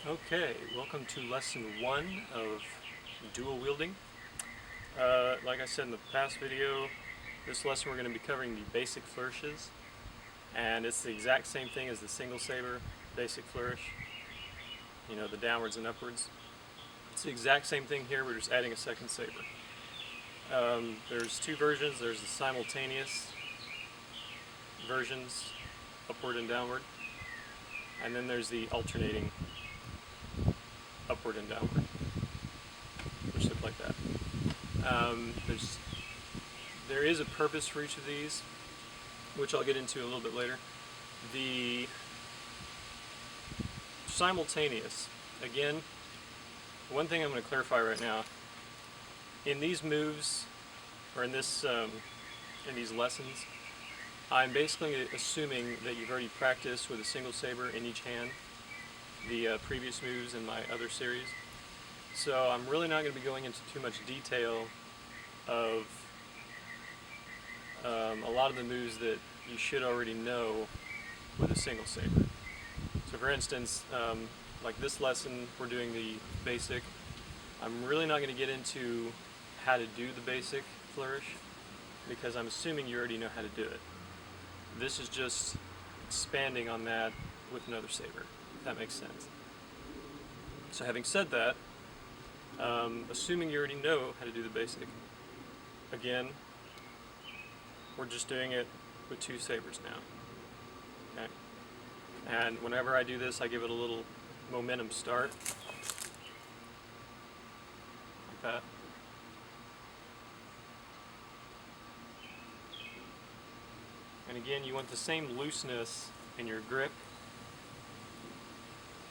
Okay, welcome to lesson 1 of dual wielding. Like I said in the past video, this lesson we're going to be covering the basic flourishes, and it's the exact same thing as the single saber basic flourish, the downwards and upwards. It's the exact same thing here, we're just adding a second saber. There's two versions. There's the simultaneous versions, upward and downward, and then there's the alternating upward and downward, which look like that. There is a purpose for each of these, which I'll get into a little bit later. The simultaneous, again, one thing I'm going to clarify right now, in these moves, or in these lessons, I'm basically assuming that you've already practiced with a single saber in each hand the previous moves in my other series. So I'm really not going to be going into too much detail of a lot of the moves that you should already know with a single saber. So for instance, like this lesson, we're doing the basic. I'm really not going to get into how to do the basic flourish because I'm assuming you already know how to do it. This is just expanding on that with another saber, if that makes sense. So having said that, assuming you already know how to do the basic, again, we're just doing it with two sabers now. Okay? And whenever I do this, I give it a little momentum start, like that. And again, you want the same looseness in your grip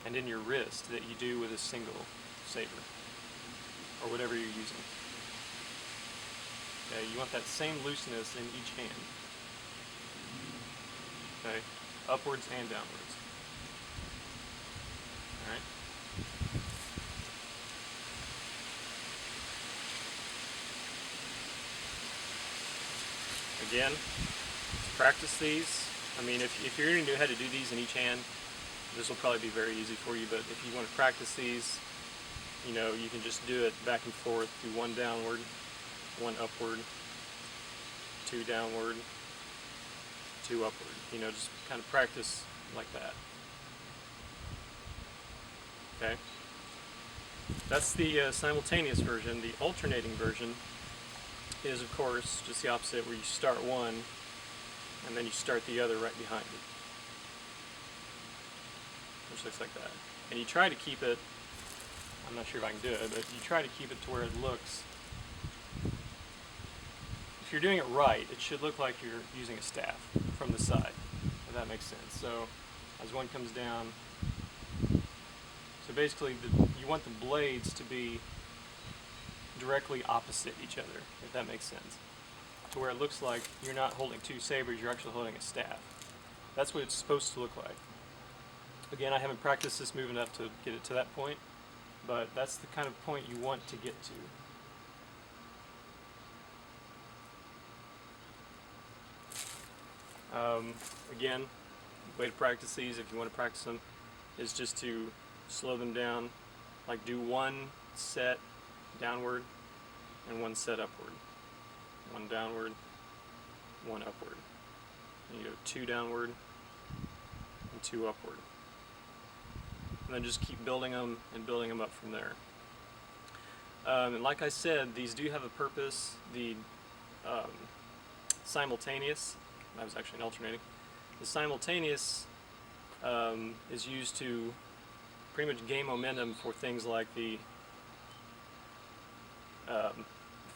and in your wrist that you do with a single saber, or whatever you're using. Okay, you want that same looseness in each hand. Okay, upwards and downwards. Alright. Again, practice these. I mean, if you already know how to do these in each hand, this will probably be very easy for you, but if you want to practice these, you can just do it back and forth, do one downward, one upward, two downward, two upward. Just kind of practice like that. Okay? That's the simultaneous version. The alternating version is, of course, just the opposite, where you start one and then you start the other right behind it, which looks like that. And you try to keep it, I'm not sure if I can do it, but you try to keep it to where it looks, if you're doing it right, it should look like you're using a staff from the side, if that makes sense. So as one comes down, so basically you want the blades to be directly opposite each other, if that makes sense, to where it looks like you're not holding two sabers, you're actually holding a staff. That's what it's supposed to look like. Again, I haven't practiced this move enough to get it to that point, but that's the kind of point you want to get to. Again, the way to practice these, if you want to practice them, is just to slow them down, like do one set downward and one set upward. One downward, one upward. And you go two downward and two upward. And then just keep building them and building them up from there. And like I said, these do have a purpose. The simultaneous, that was actually an alternating, the simultaneous is used to pretty much gain momentum for things like the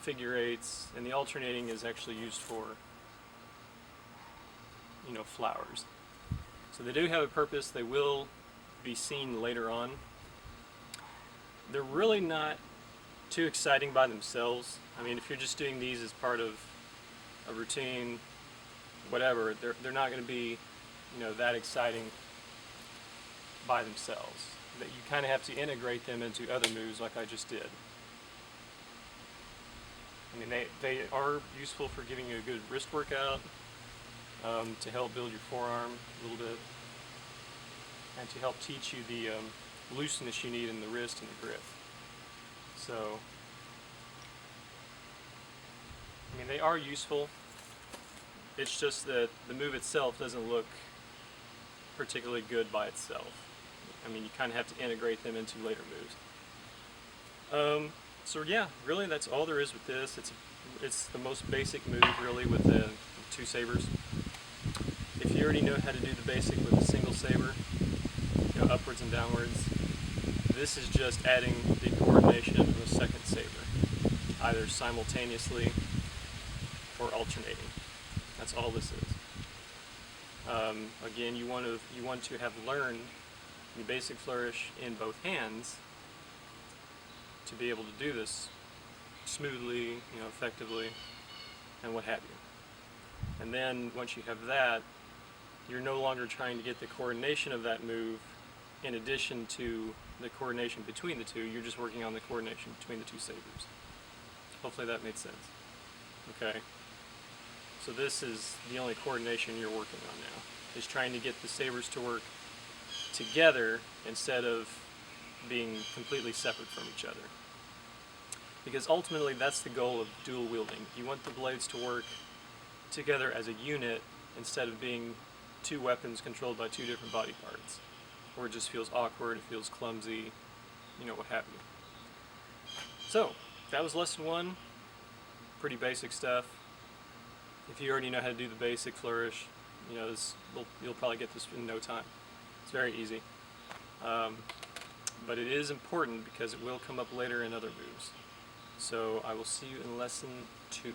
figure eights, and the alternating is actually used for flowers. So they do have a purpose. They will be seen later on. They're really not too exciting by themselves. I mean, if you're just doing these as part of a routine, whatever, they're not going to be that exciting by themselves. That you kind of have to integrate them into other moves like I just did. I mean, they are useful for giving you a good wrist workout, to help build your forearm a little bit, and to help teach you the looseness you need in the wrist and the grip. So, I mean, they are useful. It's just that the move itself doesn't look particularly good by itself. I mean, you kind of have to integrate them into later moves. So yeah, really that's all there is with this. It's the most basic move really with the two sabers. If you already know how to do the basic with a single saber, you know, upwards and downwards, this is just adding the coordination of a second saber, either simultaneously or alternating. That's all this is. Again, you want to have learned the basic flourish in both hands to be able to do this smoothly, you know, effectively, and what have you. And then once you have that, you're no longer trying to get the coordination of that move in addition to the coordination between the two. You're just working on the coordination between the two sabers. Hopefully that made sense. Okay. So this is the only coordination you're working on now, is trying to get the sabers to work together instead of being completely separate from each other. Because ultimately that's the goal of dual wielding. You want the blades to work together as a unit instead of being two weapons controlled by two different body parts, where it just feels awkward, it feels clumsy, you know, what have you. So, that was lesson 1. Pretty basic stuff. If you already know how to do the basic flourish, you know, you'll probably get this in no time. It's very easy. But it is important because it will come up later in other moves. So I will see you in lesson 2.